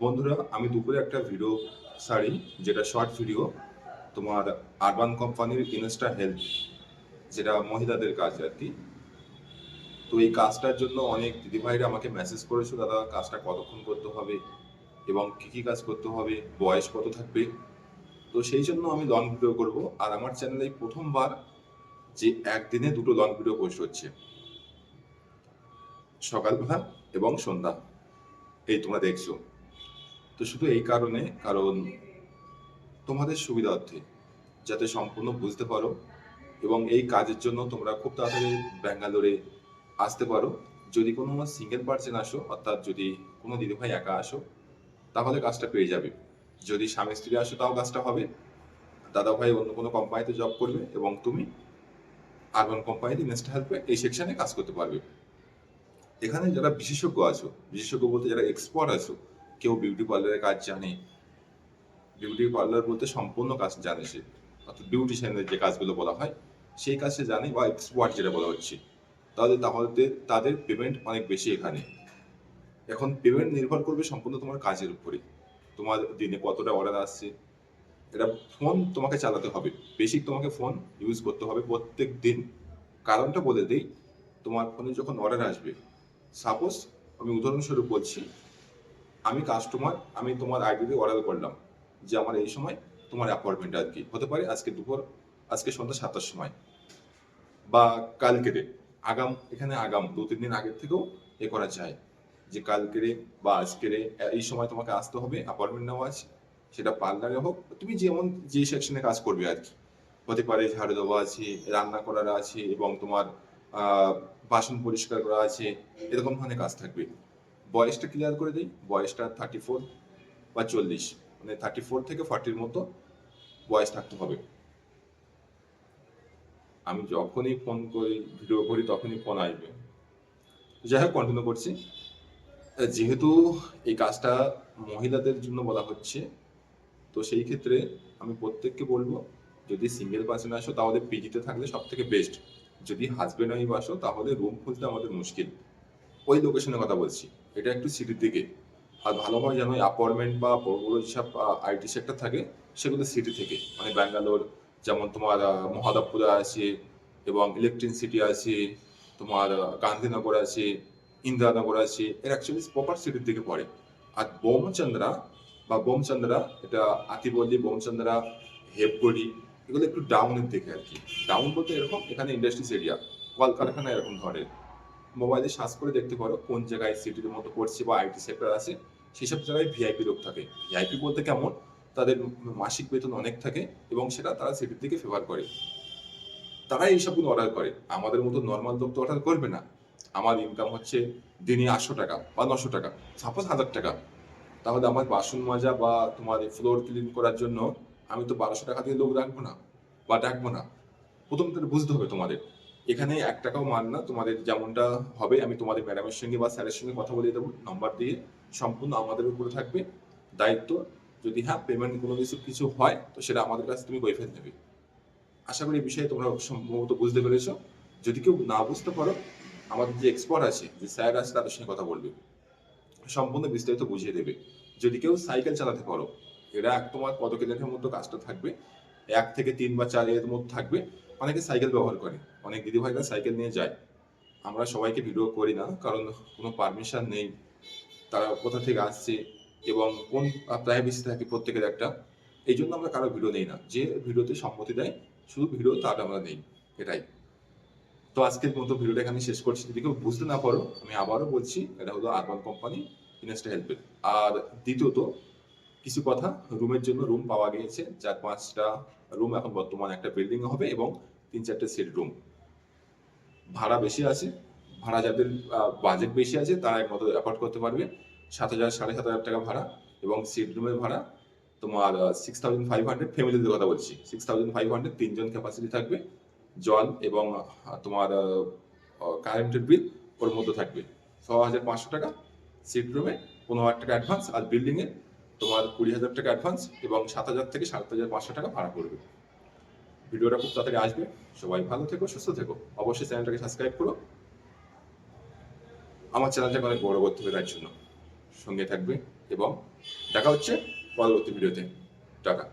বন্ধুরা, আমি দুপুরে একটা ভিডিও ছাড়ি, যেটা শর্ট ভিডিও। তোমার আরবান কোম্পানির ইনস্টা হেল্প, যেটা মহিলাদের কাজ আর কি। তো এই কাজটার জন্য অনেক দিদিভাইরা আমাকে মেসেজ করেছো, দাদা কাজটা কতক্ষণ করতে হবে এবং কি কি কাজ করতে হবে, বয়স কত থাকবে। তো সেই জন্য আমি লং ভিডিও করব। আর আমার চ্যানেলে প্রথমবার যে একদিনে দুটো লং ভিডিও পোস্ট হচ্ছে, সকালবেলা এবং সন্ধ্যা। এই তোমরা দেখছো। তো শুধু এই কারণে, কারণ তোমাদের সুবিধার্থে, যাতে সম্পূর্ণ বুঝতে পারো এবং এই কাজের জন্য তোমরা খুব তাড়াতাড়ি ব্যাঙ্গালোরে আসতে পারো। যদি কোনো সিঙ্গেল পার্সন আসো, অর্থাৎ যদি কোনো দিদিভাই একা আসো, তাহলে কাজটা পেয়ে যাবে। যদি স্বামী স্ত্রী আসো, তাও কাজটা হবে। দাদা ভাই অন্য কোনো কোম্পানিতে জব করবে এবং তুমি আরবান কোম্পানিতে ইনস্টা হেল্পে এই সেকশনে কাজ করতে পারবে। এখানে যারা বিশেষজ্ঞ আছো, বিশেষজ্ঞ বলতে যারা এক্সপার্ট আছো, কেউ বিউটি পার্লারের কাজ জানে, বিউটি পার্লার বলতে সম্পূর্ণ কাজ জানে সে, অর্থাৎ বিউটিশিয়ানের যে কাজগুলো বলা হয় সেই কাজ সে জানে, বা এক্সপার্ট যেটা বলা হচ্ছে, তাহলে তাদের পেমেন্ট অনেক বেশি এখানে। এখন পেমেন্ট নির্ভর করবে সম্পূর্ণ তোমার কাজের উপরে। তোমার দিনে কতটা অর্ডার আসছে, এটা ফোন তোমাকে চালাতে হবে। বেসিক তোমাকে ফোন ইউজ করতে হবে প্রত্যেক দিন। কারণটা বলে দেই, তোমার ফোনে যখন অর্ডার আসবে, সাপোজ আমি উদাহরণস্বরূপ বলছি, আমি তোমার আইডিতে অর্ডার করলাম যে আমার এই সময় তোমার অ্যাপয়েন্টমেন্ট আর কি হতে পারে, আজকে সন্ধ্যা 7টার সময়, বা কালকেরে, এখানে আগাম 2-3 দিন আগের থেকেও এ করা যায় যে কালকেরে বা আজকেরে এই সময় তোমাকে আসতে হবে, অ্যাপয়েন্টমেন্ট নেওয়া আছে। সেটা পার্লারে হোক, তুমি যেমন যে সেকশনে কাজ করবে আর কি। হতে পারে ঝাড়ু দেওয়া আছে, রান্না করার আছে, এবং তোমার আহ বাসন পরিষ্কার করা আছে, এরকম ধরনের কাজ থাকবে। বয়সটা ক্লিয়ার করে দিই, বয়সটা 34 বা 40, মানে 34 থেকে 40-র মতো বয়স থাকতে হবে। আমি যখনই ফোন করি, ভিডিও করি, তখনই ফোন আসবে। যাই হোক, কন্টিনিউ করছি। যেহেতু এই কাজটা মহিলাদের জন্য বলা হচ্ছে, তো সেই ক্ষেত্রে আমি প্রত্যেককে বলবো, যদি সিঙ্গেল পার্সন আসো তাহলে পিজিতে থাকলে সব থেকে বেস্ট। যদি হাজবেন্ড ওয়াইফ আসো তাহলে রুম খুঁজতে আমাদের মুশকিল। ওই লোকেশনের কথা বলছি, এটা একটু সিটির দিকে। আর ভালোভাবে যেন অ্যাপার্টমেন্ট বা বড় বড় যেসব আইটি সেক্টর থাকে, সেগুলো সিটি থেকে, মানে ব্যাঙ্গালোর, যেমন তোমার মহাদাবপুরা আছে, এবং ইলেকট্রিক সিটি আছে, তোমার গান্ধীনগর আছে, ইন্দিরানগর আছে, এর অ্যাকচুয়ালি প্রপার সিটির দিকে পড়ে। আর বোমচন্দ্রা, এটা আতিবল্লী, বোমচন্দ্রা, হেবগড়ি, এগুলো একটু ডাউনের দিকে আর কি। ডাউন বলতে এরকম, এখানে ইন্ডাস্ট্রিজ এরিয়া, কলকারখানা এরকম ধরনের। মোবাইলে সার্চ করে দেখতে পারো কোন জায়গায় সিটির মতো পড়ছে বা আইটি সেক্টর আছে। সেসব জায়গায় ভিআইপি লোক থাকে। ভিআইপি বলতে কেমন, তাদের মাসিক বেতন অনেক থাকে, এবং সেটা তারা সিটির দিকে ফেভার করে। তারা এইসবগুলো অর্ডার করে। আমাদের মতো নর্মাল লোক তো অর্ডার করবে না। আমার ইনকাম হচ্ছে দিনে 800 টাকা বা 900 টাকা, সাপোজ 1000 টাকা। তাহলে আমার বাসন মাজা বা তোমার ফ্লোর ক্লিন করার জন্য আমি তো 1200 টাকা দিয়ে লোক রাখবো না বা ডাকবো না। প্রথম থেকে বুঝতে হবে তোমাদের। এখানে 1 টাকাও মান না তোমাদের, যেমনটা হবে আমি তোমাদের ম্যাডামের সঙ্গে বা স্যারের সঙ্গে কথা বলিয়ে দেবো নাম্বার দিয়ে। সম্পূর্ণ আমাদের উপরে থাকবে দায়িত্ব। যদি হ্যাঁ পেমেন্ট কোনো কিছু হয়, তো সেটা আমাদের কাছে তুমি কৈফিয়ত নেবে। আশা করি এই বিষয়ে তোমরা সম্ভবত বুঝতে পেরেছো। যদি কেউ না বুঝতে পারো, আমাদের যে এক্সপার্ট আছে, যে স্যার আছে, তাদের সঙ্গে কথা বলবে, সম্পূর্ণ বিস্তারিত বুঝিয়ে দেবে। যদি কেউ সাইকেল চালাতে পারো, এরা তোমার কত কিলোমিটার মতো কাজটা থাকবে, 1 থেকে 3 বা 4 এর মধ্যে থাকবে। অনেকে সাইকেল ব্যবহার করে, অনেক দিদিভাইরা সাইকেল নিয়ে যায়। আমরা সবাইকে ভিডিও করি না, কারণ কোনো পারমিশন নেই, তারা কোথা থেকে আসছে এবং কোন প্রাইভেসি থাকে প্রত্যেকের একটা। এই জন্য আমরা কারো ভিডিও নেই না, যে ভিডিওতে সম্মতি দেয় শুধু ভিডিও, তার আমরা নেই। এটাই। তো আজকের মতো ভিডিওটা এখানে শেষ করছি। যদি কেউ বুঝতে না পারো, আমি আবারও বলছি, এটা হলো আরবান কোম্পানি ইনস্টা হেল্পের। আর দ্বিতীয়ত, কিছু কথা, রুমের জন্য রুম পাওয়া গিয়েছে 4-5টা রুম এখন বর্তমান একটা বিল্ডিং হবে, এবং 3-4টে সেট রুম। ভাড়া বেশি আছে। ভাড়া যাদের বাজেট বেশি আছে, তারা একমাত্র অ্যাফোর্ড করতে পারবে। 7,000 7,500 টাকা ভাড়া, এবং সিট রুমের ভাড়া তোমার 6,500। ফ্যামিলিদের কথা বলছি, 6,500, 3 জন ক্যাপাসিটি থাকবে। জল এবং তোমার কারেন্টের বিল ওর মধ্যে থাকবে। 6,500 টাকা সিট রুমে, 15,000 টাকা অ্যাডভান্স, আর বিল্ডিংয়ে তোমার 20,000 টাকা অ্যাডভান্স, এবং 7,000 থেকে 7,500 টাকা ভাড়া পড়বে। ভিডিওটা খুব তাড়াতাড়ি আসবে। সবাই ভালো থেকো, সুস্থ থেকো। অবশ্যই চ্যানেলটাকে সাবস্ক্রাইব করো, আমার চ্যানেলটাকে অনেক বড় করতে হবে তার জন্য। সঙ্গে থাকবে এবং দেখা হচ্ছে পরবর্তী ভিডিওতে। টাটা।